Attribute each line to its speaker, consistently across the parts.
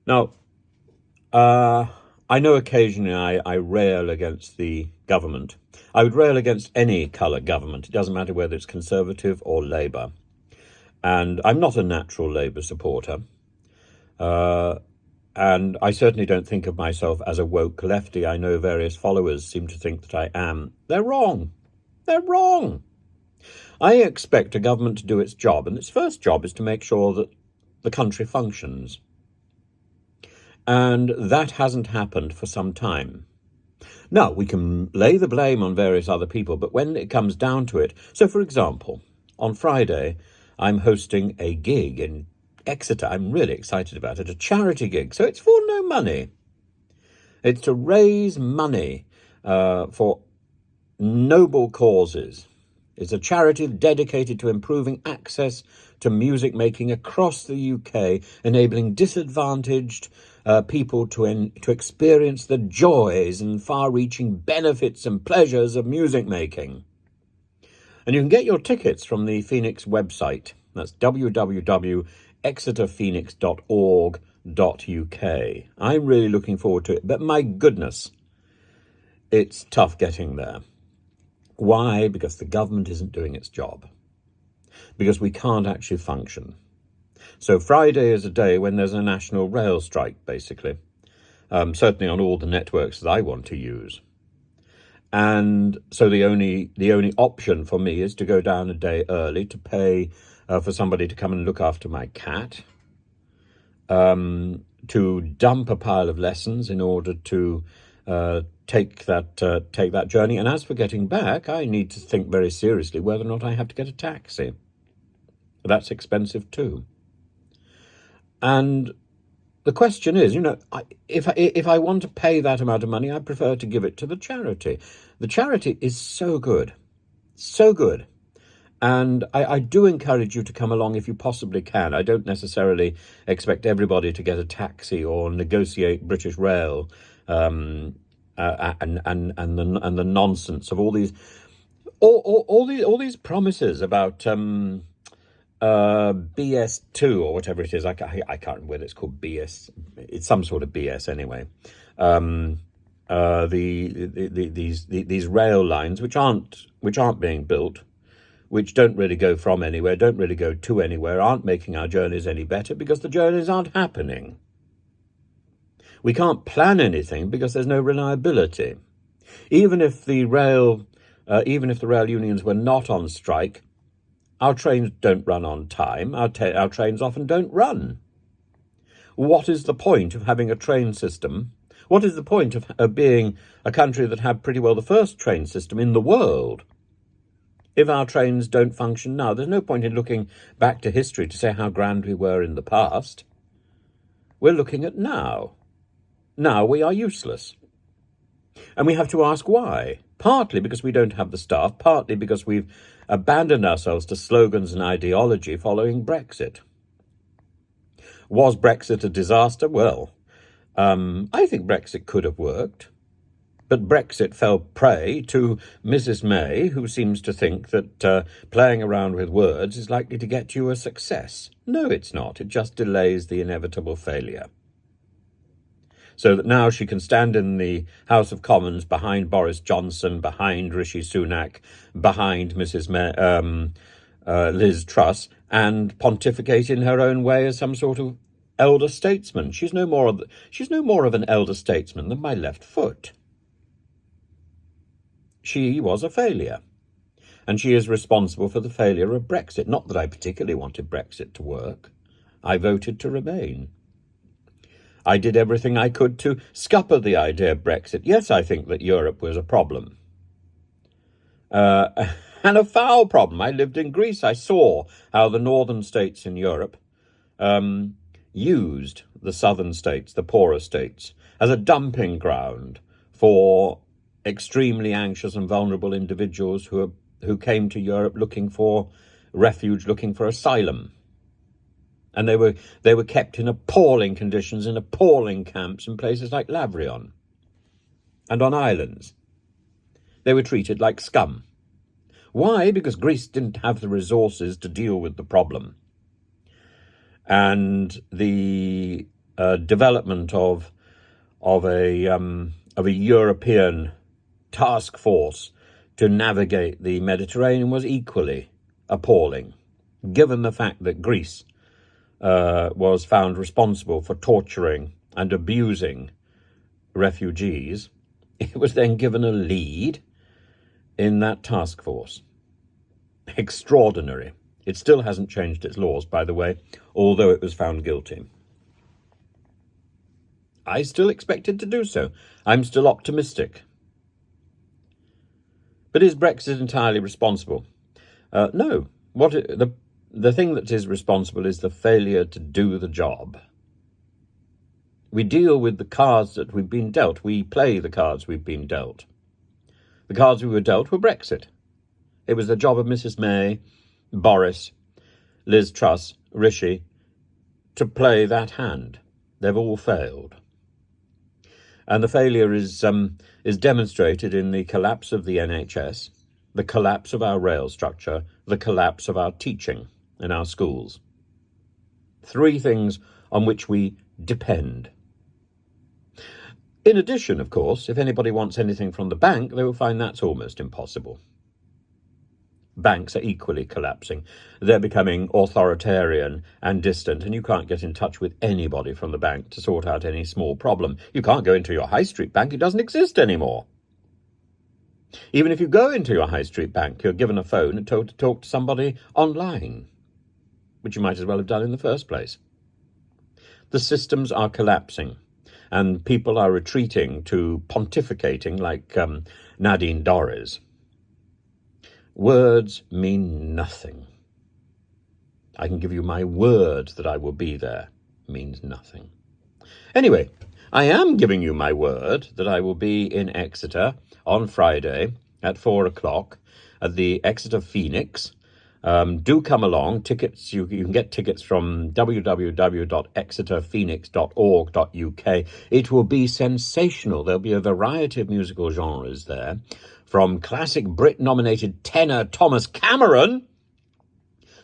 Speaker 1: Now, I know occasionally I rail against the government. I would rail against any colour government. It doesn't matter whether it's Conservative or Labour. And I'm not a natural Labour supporter. And I certainly don't think of myself as a woke lefty. I know various followers seem to think that I am. They're wrong. They're wrong. I expect a government to do its job, and its first job is to make sure that the country functions. And that hasn't happened for some time. Now, we can lay the blame on various other people, but when it comes down to it, so for example, on Friday, I'm hosting a gig in Exeter. I'm really excited about it, a charity gig. So it's for no money. It's to raise money for noble causes. It's a charity dedicated to improving access to music making across the UK, enabling disadvantaged people to experience the joys and far-reaching benefits and pleasures of music making. And you can get your tickets from the Phoenix website. That's www.exeterphoenix.org.uk. I'm really looking forward to it, but my goodness, it's tough getting there. Why? Because the government isn't doing its job. Because we can't actually function. So Friday is a day when there's a national rail strike, basically. Certainly on all the networks that I want to use. And so the only option for me is to go down a day early to pay for somebody to come and look after my cat, to dump a pile of lessons in order to take that journey. And as for getting back, I need to think very seriously whether or not I have to get a taxi. That's expensive too. And the question is, if I want to pay that amount of money, I prefer to give it to the charity. The charity is so good, so good. And I do encourage you to come along if you possibly can. I don't necessarily expect everybody to get a taxi or negotiate British Rail and the nonsense of all these promises about BS2 or whatever it is. I can't remember whether it's called BS. It's some sort of BS anyway. These rail lines which aren't being built, which don't really go from anywhere, don't really go to anywhere, aren't making our journeys any better because the journeys aren't happening. We can't plan anything because there's no reliability. Even if the rail unions were not on strike, our trains don't run on time. Our trains often don't run. What is the point of having a train system? What is the point of being a country that had pretty well the first train system in the world if our trains don't function now? There's no point in looking back to history to say how grand we were in the past. We're looking at now. Now we are useless. And we have to ask why. Partly because we don't have the staff, partly because we've abandoned ourselves to slogans and ideology following Brexit. Was Brexit a disaster? Well, I think Brexit could have worked. But Brexit fell prey to Mrs. May, who seems to think that playing around with words is likely to get you a success. No, it's not. It just delays the inevitable failure. So that now she can stand in the House of Commons behind Boris Johnson, behind Rishi Sunak, behind Mrs. Liz Truss, and pontificate in her own way as some sort of elder statesman. She's no more of an elder statesman than my left foot. She was a failure, and she is responsible for the failure of Brexit. Not that I particularly wanted Brexit to work. I voted to remain. I did everything I could to scupper the idea of Brexit. Yes, I think that Europe was a problem. And a foul problem. I lived in Greece. I saw how the northern states in Europe used the southern states, the poorer states, as a dumping ground for extremely anxious and vulnerable individuals who came to Europe looking for refuge, looking for asylum. And they were kept in appalling conditions, in appalling camps in places like Lavrion and on islands. They were treated like scum. Why? Because Greece didn't have the resources to deal with the problem. And the development of a European task force to navigate the Mediterranean was equally appalling, given the fact that Greece was found responsible for torturing and abusing refugees. It was then given a lead in that task force. Extraordinary. It still hasn't changed its laws, by the way, although it was found guilty. I still expect it to do so. I'm still optimistic. But is Brexit entirely responsible? No. The thing that is responsible is the failure to do the job. We deal with the cards that we've been dealt. We play the cards we've been dealt. The cards we were dealt were Brexit. It was the job of Mrs. May, Boris, Liz Truss, Rishi, to play that hand. They've all failed. And the failure is demonstrated in the collapse of the NHS, the collapse of our rail structure, the collapse of our teaching in our schools. 3 things on which we depend. In addition, of course, if anybody wants anything from the bank, they will find that's almost impossible. Banks are equally collapsing. They're becoming authoritarian and distant, and you can't get in touch with anybody from the bank to sort out any small problem. You can't go into your high street bank. It doesn't exist anymore. Even if you go into your high street bank, you're given a phone and told to talk to somebody online, which you might as well have done in the first place. The systems are collapsing, and people are retreating to pontificating like Nadine Dorries. Words mean nothing. I can give you my word that I will be there. Means nothing. Anyway, I am giving you my word that I will be in Exeter on Friday at 4:00 at the Exeter Phoenix. Do come along. Tickets, you can get tickets from www.exeterphoenix.org.uk. It will be sensational. There'll be a variety of musical genres there, from classic Brit-nominated tenor Thomas Cameron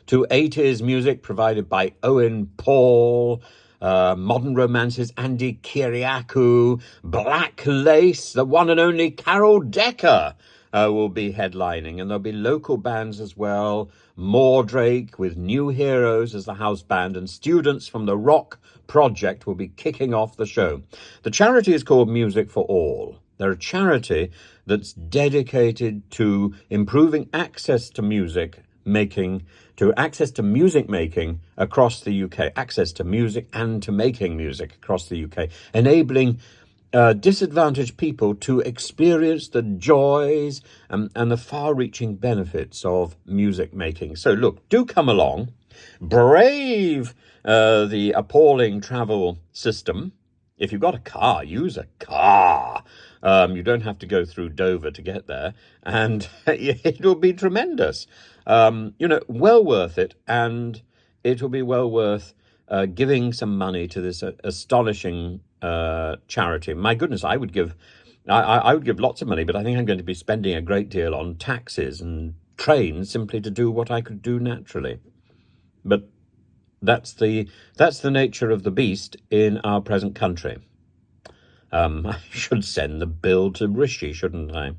Speaker 1: to 80s music provided by Owen Paul, modern romances Andy Kyriacou, Black Lace, the one and only Carol Decker will be headlining, and there'll be local bands as well. Mordrake with New Heroes as the house band, and students from the Rock Project will be kicking off the show. The charity is called Music for All. They're a charity that's dedicated to improving access to music making, across the UK, access to music and to making music across the UK, enabling disadvantaged people to experience the joys and the far-reaching benefits of music making. So look, do come along, brave the appalling travel system. If you've got a car, use a car. You don't have to go through Dover to get there, and it will be tremendous. Well worth it, and it will be well worth giving some money to this astonishing charity. My goodness, I would give lots of money, but I think I'm going to be spending a great deal on taxis and trains simply to do what I could do naturally. But that's the nature of the beast in our present country. I should send the bill to Rishi, shouldn't I?